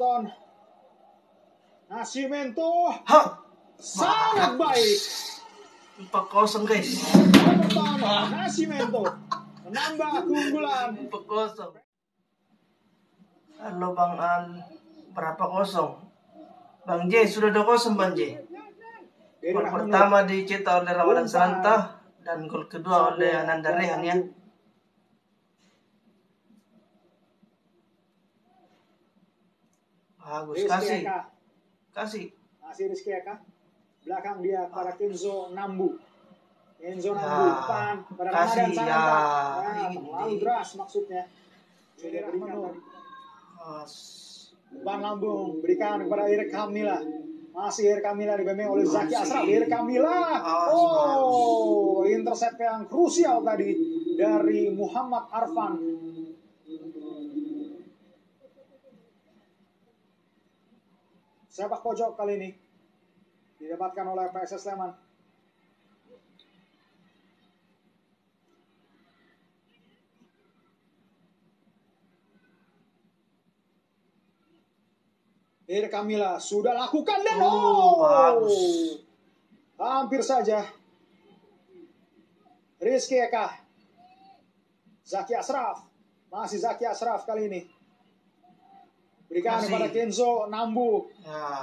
Everton. Nascimento. Hah. Sangat baik. 4-0 guys. Everton. Nascimento menambah keunggulan. 4-0. Halo Bang Al. Berapa kosong? Bang J sudah 2-0 Bang J. Gol pertama dicetak oleh Ramadan Sananta dan gol kedua oleh Ananda Rehan ya. Bagus, kasih. Masih Rizky Eka. Belakang dia pada Kenzo Nambu. Kenzo Nambu depan pada Ramadan Sananta. Terlalu deras maksudnya. Sudah berikan depan lambung berikan kepada Erik Kamila. Masih Erik Kamila dibimbing oleh Zaki Ashraf. Erik Kamila. Oh, intercept yang krusial tadi dari Muhammad Arfan. Sepak pojok kali ini didapatkan oleh PSS Sleman. Erik Kamila sudah lakukan dan bagus. Hampir saja. Rizky Eka. Zaki Ashraf. Masih Zaki Ashraf kali ini. Berikan kepada Kenzo Nambu.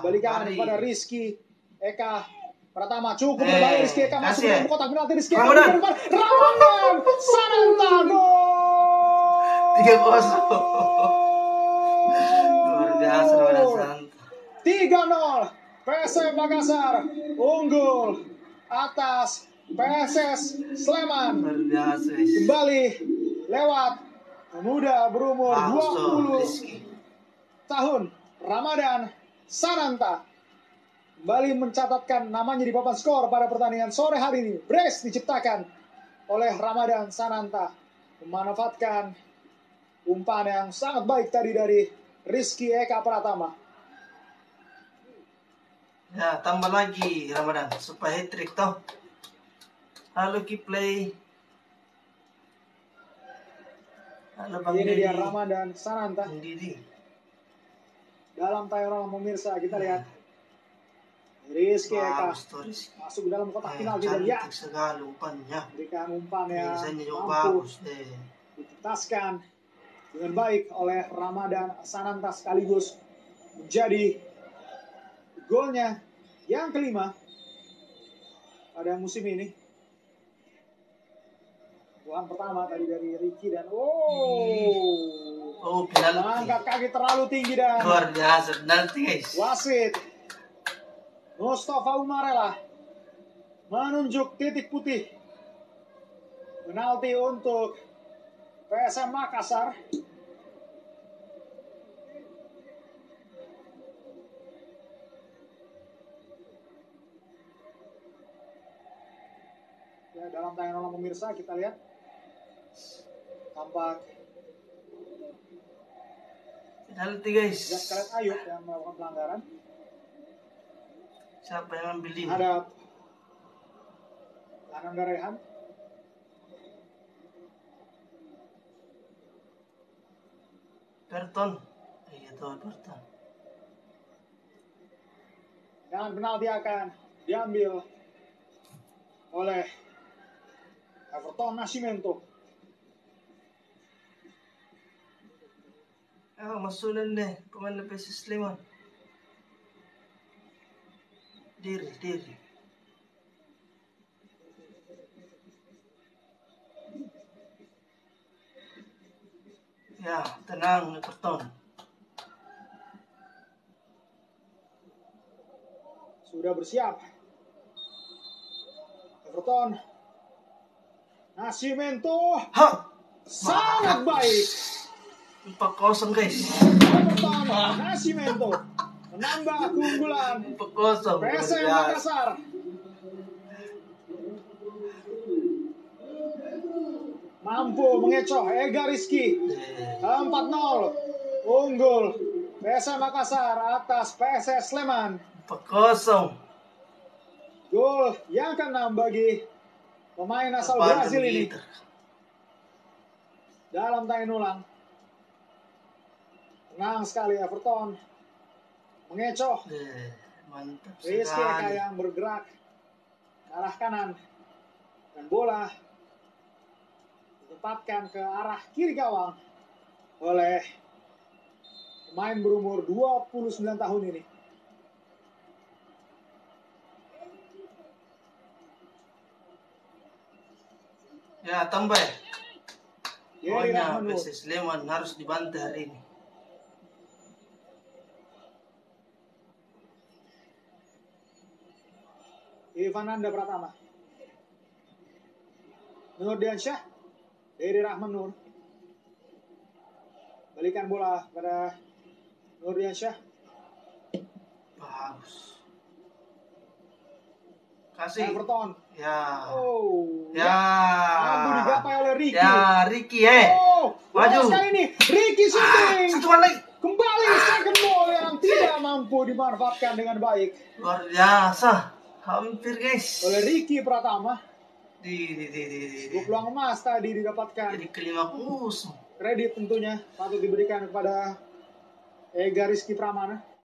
Balikan kepada Rizky Eka. Pertama cukup berbahaya. Rizky Eka masuk dalam kotak penalti. Rizky Eka Ramadan Sananta gol 3-0. Luar biasa Ramadan Sananta. 3-0. PSM Makassar unggul atas PSS Sleman. Luar biasa. Kembali lewat pemuda berumur 20 tahun Ramadan Sananta kembali mencatatkan namanya di papan skor pada pertandingan sore hari ini. Brace diciptakan oleh Ramadan Sananta, memanfaatkan umpan yang sangat baik tadi dari Rizky Eka Pratama. Ya, tambah lagi Ramadan supaya hat-trick toh. Halo Kiplay. Halo Bang Ini Dedi. dia Ramadan Sananta. Didi. Dalam tayangan pemirsa kita lihat Rizky Eka masuk ke dalam kotak penalti dan ya sekali umpannya. Berikan umpan yang mampu bagus deh. ditetaskan dengan baik oleh Ramadan Sananta sekaligus menjadi golnya yang kelima pada musim ini. Gol pertama tadi dari Ricky dan penalti. Angkat kaki terlalu tinggi dan luar biasa penalti guys. Wasit Mustafa Umarela menunjuk titik putih. Penalti untuk PSM Makassar. Ya, dalam tayangan pemirsa kita lihat tampak penalti guys. Zakaret Ayub yang melakukan pelanggaran. Siapa yang ambil ini? Ada Ananda Rehan. Berton. Iya tuh Berton. Dan penalti akan diambil oleh Everton Nascimento. Masukin deh pemain PSS Sleman. Diri. Ya, tenang Everton. Sudah bersiap. Everton. Nascimento. Sangat baik. 4-0 guys. Everton Nascimento menambah keunggulan 4-0. PSM Makassar. Mampu mengecoh Ega Rizky. 4-0 unggul PSM Makassar atas PSS Sleman. 4-0. Gol yang ke-6 bagi pemain asal Brazil ini. Dalam tayangan ulang. Tenang sekali Everton mengecoh. Mantap Rizky Eka sekali. yang bergerak ke arah kanan. Dan bola ditempatkan ke arah kiri gawang oleh pemain berumur 29 tahun ini. Ya, tambah. Yeri Pokoknya Rahmanur. PSS Sleman harus dibantai hari ini. Ivananda Pratama. Nurdiansyah. Yeri Rahmanur. Balikan bola pada Nurdiansyah. Bagus. Kasih. Everton. Ya. Oh. Ya. Mampu digapai oleh Ricky. Ya, Ricky Oh. Maju. Kali ini Ricky shooting. Satu lagi. Kembali second ball yang tidak mampu dimanfaatkan dengan baik. Luar biasa. Hampir guys. Oleh Ricky Pratama. Di. Peluang emas tadi didapatkan. Jadi ke-50. Kredit tentunya patut diberikan kepada Ega Rizky Pramana.